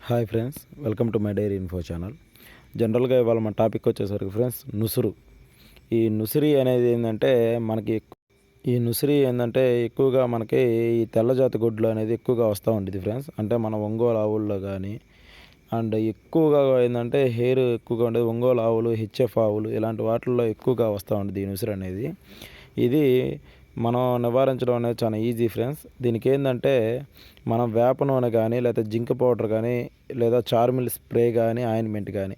Hi friends, welcome to my dairy info channel. జనరల్గా ఇవాళ మన టాపిక్ వచ్చేసరికి ఫ్రెండ్స్ నుసురు. ఈ నుసిరి అనేది ఏంటంటే ఎక్కువగా మనకి ఈ తెల్లజాతి గుడ్లు అనేది ఎక్కువగా వస్తూ ఉంటుంది ఫ్రెండ్స్. అంటే మన ఒంగోలు ఆవుల్లో కానీ అండ్ ఎక్కువగా ఏంటంటే హెయిర్ ఎక్కువగా ఉండేది ఒంగోలు ఆవులు, హెచ్ఎఫ్ ఆవులు ఇలాంటి వాటిల్లో ఎక్కువగా వస్తూ ఉంటుంది ఈ నుసిరి అనేది. ఇది మనం నివారించడం అనేది చాలా ఈజీ ఫ్రెండ్స్. దీనికి ఏంటంటే మనం వేప నూనె కానీ లేదా జింక్ పౌడర్ కానీ లేదా చార్మిల్ స్ప్రే కానీ ఆయింట్మెంట్ కానీ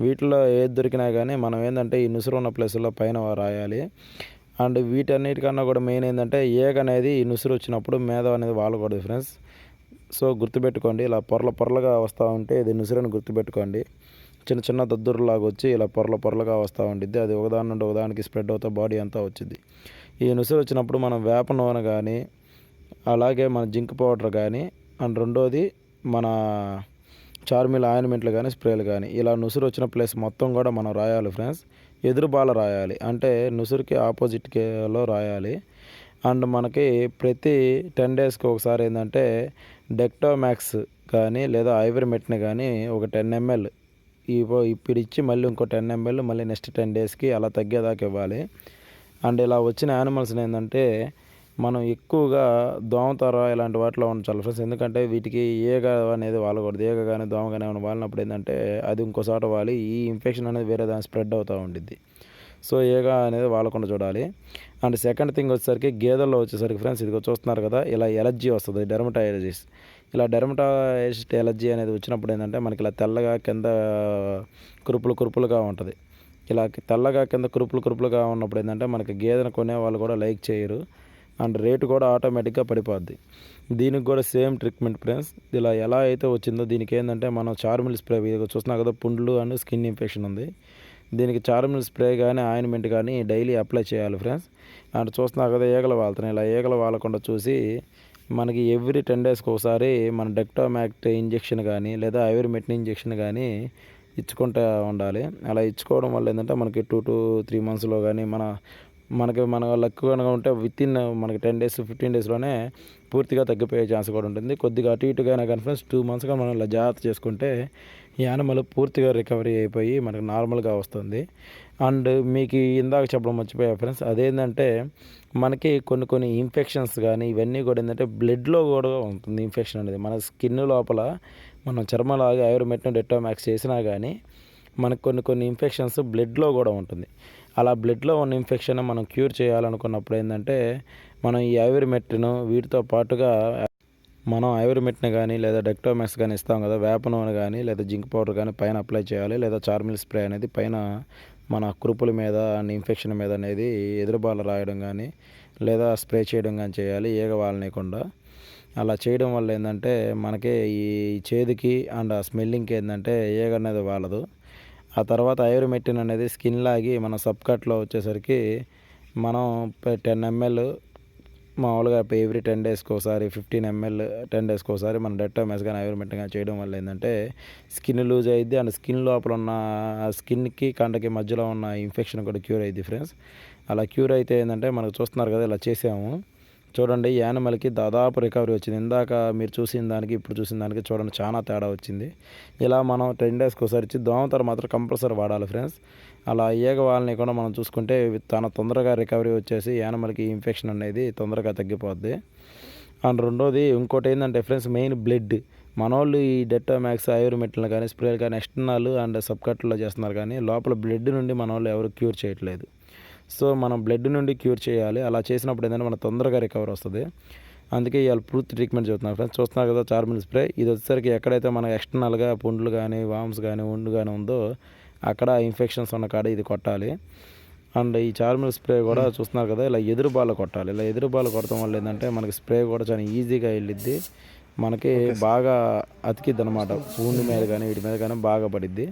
వీటిలో ఏది దొరికినా కానీ మనం ఏంటంటే ఈ నుసురు ఉన్న ప్లేసుల్లో పైన రాయాలి. అండ్ వీటన్నిటికన్నా కూడా మెయిన్ ఏంటంటే ఏగ అనేది ఈ నుసురు వచ్చినప్పుడు మీద అనేది వాలకూడదు ఫ్రెండ్స్. సో గుర్తుపెట్టుకోండి, ఇలా పొరలుగా వస్తూ ఉంటే ఇది నుసురని గుర్తుపెట్టుకోండి. చిన్న చిన్న దద్దురులాగా వచ్చి ఇలా పొరలుగా వస్తూ ఉంటుంది. అది ఒకదాని నుండి ఒకదానికి స్ప్రెడ్ అవుతా బాడీ అంతా వచ్చింది. ఈ నుసురు వచ్చినప్పుడు మనం వేప నూనె కానీ అలాగే మన జింక్ పౌడర్ కానీ అండ్ రెండోది మన చార్మిల్ ఆయింట్మెంట్లు కానీ స్ప్రేలు కానీ ఇలా నుసురు వచ్చిన ప్లేస్ మొత్తం కూడా మనం రాయాలి ఫ్రెండ్స్. ఎదురు బాల రాయాలి, అంటే నుసురుకి ఆపోజిట్లో రాయాలి. అండ్ మనకి ప్రతి 10 డేస్కి ఒకసారి ఏంటంటే డెక్టోమాక్స్ కానీ లేదా ఐవర్మెక్టిన్ కానీ ఒక 10 ml ఇప్పుడు ఇచ్చి మళ్ళీ ఇంకో 10 ml మళ్ళీ నెక్స్ట్ 10 డేస్కి అలా తగ్గేదాకా ఇవ్వాలి. అండ్ ఇలా వచ్చిన యానిమల్స్ని ఏంటంటే మనం ఎక్కువగా దోమతెర ఇలాంటి వాటిలో ఉంచాలి ఫ్రెండ్స్. ఎందుకంటే వీటికి ఈగ అనేది వాలకూడదు. ఈగ కానీ దోమ కానీ ఏమైనా వాలినప్పుడు ఏంటంటే అది ఇంకోసారి వాలి ఈ ఇన్ఫెక్షన్ అనేది వేరే దాన్ని స్ప్రెడ్ అవుతూ ఉంటుంది. సో ఈగ అనేది వాలకుండా చూడాలి. అండ్ సెకండ్ థింగ్ వచ్చేసరికి గేదెల్లో వచ్చేసరికి ఫ్రెండ్స్ ఇదిగో చూస్తున్నారు కదా, ఇలా ఎలర్జీ వస్తుంది, డెర్మటైటిస్. ఇలా డెర్మటైటిస్ ఎలర్జీ అనేది వచ్చినప్పుడు ఏంటంటే మనకి ఇలా తెల్లగా కింద కురుపులుగా ఉంటుంది. ఇలా తెల్లగా కింద కురుపులుగా ఉన్నప్పుడు ఏంటంటే మనకి గేదెను కొనే వాళ్ళు కూడా లైక్ చేయరు. అండ్ రేటు కూడా ఆటోమేటిక్గా పడిపోద్ది. దీనికి కూడా సేమ్ ట్రీట్మెంట్ ఫ్రెండ్స్. ఇలా ఎలా అయితే వచ్చిందో దీనికి ఏంటంటే మనం చార్మిల్ స్ప్రే చూస్తున్నాం కదా, పుండ్లు అండ్ స్కిన్ ఇన్ఫెక్షన్ ఉంది. దీనికి చార్మిల్ స్ప్రే కానీ ఆయింట్మెంట్ కానీ డైలీ అప్లై చేయాలి ఫ్రెండ్స్. అండ్ చూస్తున్నా కదా ఈగలు వాళ్తున్నాయి. ఇలా ఈగలు వాలకుండా చూసి మనకి ఎవ్రీ 10 డేస్కి ఒకసారి మన డెక్టోమాక్ట్ ఇంజెక్షన్ కానీ లేదా ఐవర్మెక్టిన్ ఇంజెక్షన్ కానీ ఇచ్చుకుంటూ ఉండాలి. అలా ఇచ్చుకోవడం వల్ల ఏంటంటే మనకి 2 to 3 monthsలో కానీ మన లక్ కనుక ఉంటే వితిన్ మనకి 10 days 15 daysలోనే పూర్తిగా తగ్గిపోయే ఛాన్స్ కూడా ఉంటుంది. కొద్దిగా అటు ఇటుగా కన్ఫరెన్స్ 2 monthsగా మనం ఇలా జాగ్రత్త చేసుకుంటే ఈ యానిమల్ పూర్తిగా రికవరీ అయిపోయి మనకు నార్మల్గా వస్తుంది. అండ్ మీకు ఇందాక చెప్పడం మర్చిపోయా ఫ్రెండ్స్, అదేంటంటే మనకి కొన్ని ఇన్ఫెక్షన్స్ కానీ ఇవన్నీ కూడా ఏంటంటే బ్లడ్లో కూడా ఉంటుంది ఇన్ఫెక్షన్ అనేది. మన స్కిన్ లోపల మనం చర్మలాగా ఐవర్మెక్టిన్ డెక్టోమాక్స్ చేసినా కానీ మనకు కొన్ని ఇన్ఫెక్షన్స్ బ్లడ్లో కూడా ఉంటుంది. అలా బ్లడ్లో ఉన్న ఇన్ఫెక్షన్ మనం క్యూర్ చేయాలనుకున్నప్పుడు ఏంటంటే మనం ఈ ఐవర్మెక్టిన్ వీటితో పాటుగా మనం ఐవర్మెక్టిన్ కానీ లేదా డెక్టోమాక్స్ కానీ ఇస్తాం కదా, వేప నూనె కానీ లేదా జింక్ పౌడర్ కానీ పైన అప్లై చేయాలి. లేదా చార్మిల్ స్ప్రే అనేది పైన మన కురుపుల మీద అండ్ ఇన్ఫెక్షన్ మీద అనేది ఎదురుబాల రాయడం కానీ లేదా స్ప్రే చేయడం కానీ చేయాలి, ఈగ వాలనీయకుండా. అలా చేయడం వల్ల ఏంటంటే మనకి ఈ చేదుకి అండ్ ఆ స్మెల్లింగ్కి ఏంటంటే ఈగ అనేది వాలదు. ఆ తర్వాత ఐవర్మెక్టిన్ అనేది స్కిన్ లాగి మన సబ్ కట్లో వచ్చేసరికి మనం 10 ml మామూలుగా ఎవ్రీ 10 డేస్కి ఒకసారి 15 ml 10 డేస్కి ఒకసారి మన డెక్టోమాక్స్ కానీ ఐవర్మెక్టిన్ కానీ చేయడం వల్ల ఏంటంటే స్కిన్ లూజ్ అయ్యిద్ది. అండ్ స్కిన్ లోపల ఉన్న స్కిన్కి కండకి మధ్యలో ఉన్న ఇన్ఫెక్షన్ కూడా క్యూర్ అయ్యిద్ది ఫ్రెండ్స్. అలా క్యూర్ అయితే ఏంటంటే మనకు చూస్తున్నారు కదా, ఇలా చేసాము చూడండి, ఈ యానిమల్కి దాదాపు రికవరీ వచ్చింది. ఇందాక మీరు చూసిన దానికి ఇప్పుడు చూసిన దానికి చూడండి చాలా తేడా వచ్చింది. ఇలా మనం 10 డేస్కి ఒకసారి ఇచ్చి దోమతెర మాత్రం కంపల్సరీ వాడాలి ఫ్రెండ్స్. అలా ఈగ వాళ్ళని కూడా మనం చూసుకుంటే తొందరగా రికవరీ వచ్చేసి యానిమల్కి ఇన్ఫెక్షన్ అనేది తొందరగా తగ్గిపోద్ది. అండ్ రెండోది ఇంకోటి ఏంటంటే ఫ్రెండ్స్, మెయిన్ బ్లడ్. మనోళ్ళు ఈ డెక్టోమాక్స్ ఐవర్మెక్టిన్ కానీ స్ప్రేలు కానీ ఎక్స్టర్నల్ అండ్ సబ్ కట్లో చేస్తున్నారు కానీ లోపల బ్లడ్ నుండి మనోళ్ళు ఎవరు క్యూర్ చేయట్లేదు. సో మనం బ్లడ్ నుండి క్యూర్ చేయాలి. అలా చేసినప్పుడు ఏంటంటే మనకు తొందరగా రికవర్ వస్తుంది. అందుకే ఇవాళ పూర్తి ట్రీట్మెంట్ చెబుతున్నారు ఫ్రెండ్స్. చూస్తున్నారు కదా చార్మిల్ స్ప్రే. ఇది వచ్చేసరికి ఎక్కడైతే మనకు ఎక్స్టర్నల్గా పుండ్లు కానీ వామ్స్ కానీ ఉండు కానీ ఉందో అక్కడ ఇన్ఫెక్షన్స్ ఉన్న కాడ ఇది కొట్టాలి. అండ్ ఈ చార్మిల్ స్ప్రే కూడా చూస్తున్నారు కదా, ఇలా ఎదురుబాలు కొట్టాలి. ఇలా ఎదురుబాలు కొట్టడం వల్ల ఏంటంటే మనకి స్ప్రే కూడా చాలా ఈజీగా వెళ్ళిద్ది, మనకి బాగా అతికిద్ది అనమాట. పూండి మీద కానీ వీటి మీద కానీ బాగా పడిద్ది.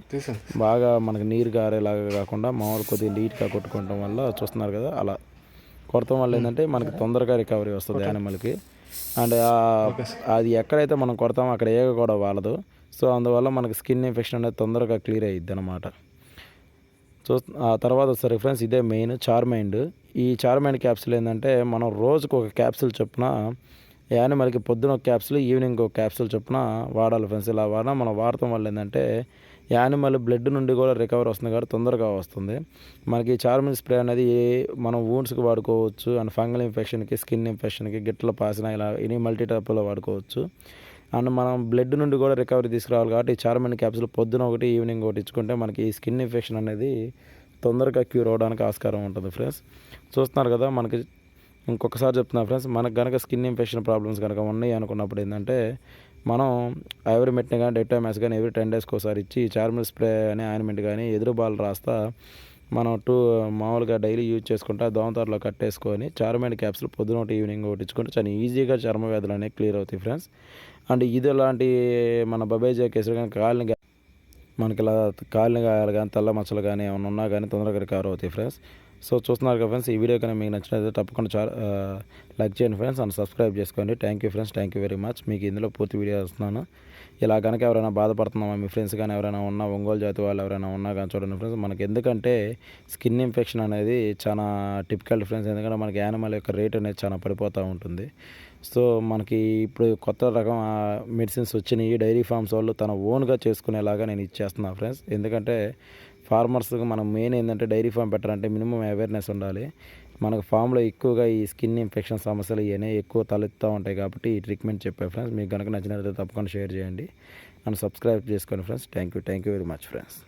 బాగా మనకి నీరు గారేలాగా కాకుండా మామూలు కొద్దిగా నీట్గా కొట్టుకోవడం వల్ల చూస్తున్నారు కదా, అలా కొడతాం వల్ల ఏంటంటే మనకి తొందరగా రికవరీ వస్తుంది యానిమల్కి. అండ్ అది ఎక్కడైతే మనం కొడతామో అక్కడ ఏగ కూడా వాలదు. సో అందువల్ల మనకి స్కిన్ ఇన్ఫెక్షన్ అనేది తొందరగా క్లియర్ అయ్యిద్ది అనమాట. ఆ తర్వాత వస్తారు ఫ్రెండ్స్, ఇదే మెయిన్ చార్మైండ్. ఈ చార్మైండ్ క్యాప్సూల్ ఏంటంటే మనం రోజుకు ఒక క్యాప్సూల్ చొప్పున యానిమల్కి పొద్దున ఒక క్యాప్సూల్, ఈవినింగ్ ఒక క్యాప్సూల్ చొప్పున వాడాలి ఫ్రెండ్స్. ఇలా మనం వాడటం వల్ల ఏంటంటే యానిమల్ బ్లడ్ నుండి కూడా రికవర్ వస్తుంది కాబట్టి తొందరగా వస్తుంది. మనకి చార్మిల్ స్ప్రే అనేది మనం వూండ్స్కి వాడుకోవచ్చు, అండ్ ఫంగల్ ఇన్ఫెక్షన్కి, స్కిన్ ఇన్ఫెక్షన్కి, గిట్ల పాసిన ఇలా ఎనీ మల్టీ టైప్లో వాడుకోవచ్చు. అండ్ మనం బ్లడ్ నుండి కూడా రికవరీ తీసుకురావాలి కాబట్టి ఈ చార్మిల్ క్యాప్సూల్ పొద్దున ఒకటి, ఈవినింగ్ ఒకటి ఇచ్చుకుంటే మనకి ఈ స్కిన్ ఇన్ఫెక్షన్ అనేది తొందరగా క్యూర్ అవ్వడానికి ఆస్కారం ఉంటుంది ఫ్రెండ్స్. చూస్తున్నారు కదా, మనకి ఇంకొకసారి చెప్తున్నా ఫ్రెండ్స్, మనకు కనుక స్కిన్ ఇన్ఫెక్షన్ ప్రాబ్లమ్స్ కనుక ఉన్నాయి అనుకున్నప్పుడు ఏంటంటే మనం ఐవరిమెట్ని కానీ, డెక్టోమాస్ కానీ ఎవ్రీ 10 డేస్కి ఒకసారి ఇచ్చి చార్మిల్ స్ప్రే అని ఆయింట్మెంట్ కానీ ఎదురు బాల్ రాస్తా మనం మామూలుగా డైలీ యూజ్ చేసుకుంటా దోమతారులో కట్టేసుకొని చార్మిల్ క్యాప్సూల్ పొద్దున ఒకటి, ఈవినింగ్ ఒకటి ఇచ్చుకుంటే చాలా ఈజీగా చర్మ వ్యాధులు అనేవి క్లియర్ అవుతాయి ఫ్రెండ్స్. అండ్ ఇది లాంటి మన బబేజా కేసులు కానీ మనకి ఇలా కాలిన గాయాలు కానీ, తెల్ల మచ్చలు కానీ ఏమైనా ఉన్నా కానీ తొందరగా రికవర్ అవుతాయి ఫ్రెండ్స్. సో చూస్తున్నారు కదా ఫ్రెండ్స్, ఈ వీడియో కానీ మీకు నచ్చినట్లయితే తప్పకుండా లైక్ చేయండి ఫ్రెండ్స్, అండ్ సబ్స్క్రైబ్ చేసుకోండి. Thank you friends, thank you very much. మీకు ఇందులో పూర్తి వీడియో వస్తున్నాను. ఇలా కనుక ఎవరైనా బాధపడుతున్నామా, మీ ఫ్రెండ్స్ కానీ ఎవరైనా ఉన్నా, ఒంగోలు జాతి వాళ్ళు ఎవరైనా ఉన్నా కానీ చూడండి ఫ్రెండ్స్. మనకి ఎందుకంటే స్కిన్ ఇన్ఫెక్షన్ అనేది చాలా టిపికల్ ఫ్రెండ్స్. ఎందుకంటే మనకి యానిమల్ యొక్క రేట్ అనేది చాలా పడిపోతూ ఉంటుంది. సో మనకి ఇప్పుడు కొత్త రకం మెడిసిన్స్ వచ్చినాయి. డైరీ ఫార్మ్స్ వాళ్ళు తన ఓన్గా చేసుకునేలాగా నేను ఇచ్చేస్తున్నాను ఫ్రెండ్స్. ఎందుకంటే ఫార్మర్స్కి మనం మెయిన్ ఏంటంటే డైరీ ఫామ్ పెట్టాలంటే మినిమం అవేర్నెస్ ఉండాలి. మనకు ఫామ్లో ఎక్కువగా ఈ స్కిన్ ఇన్ఫెక్షన్ సమస్యలు ఇవన్నీ ఎక్కువ తలెత్తుతూ ఉంటాయి కాబట్టి ఈ ట్రీట్మెంట్ చెప్పాను ఫ్రెండ్స్. మీకు కనుక నచ్చినట్లయితే తప్పకుండా షేర్ చేయండి అండ్ సబ్స్క్రైబ్ చేసుకోండి friends. Thank you very much friends.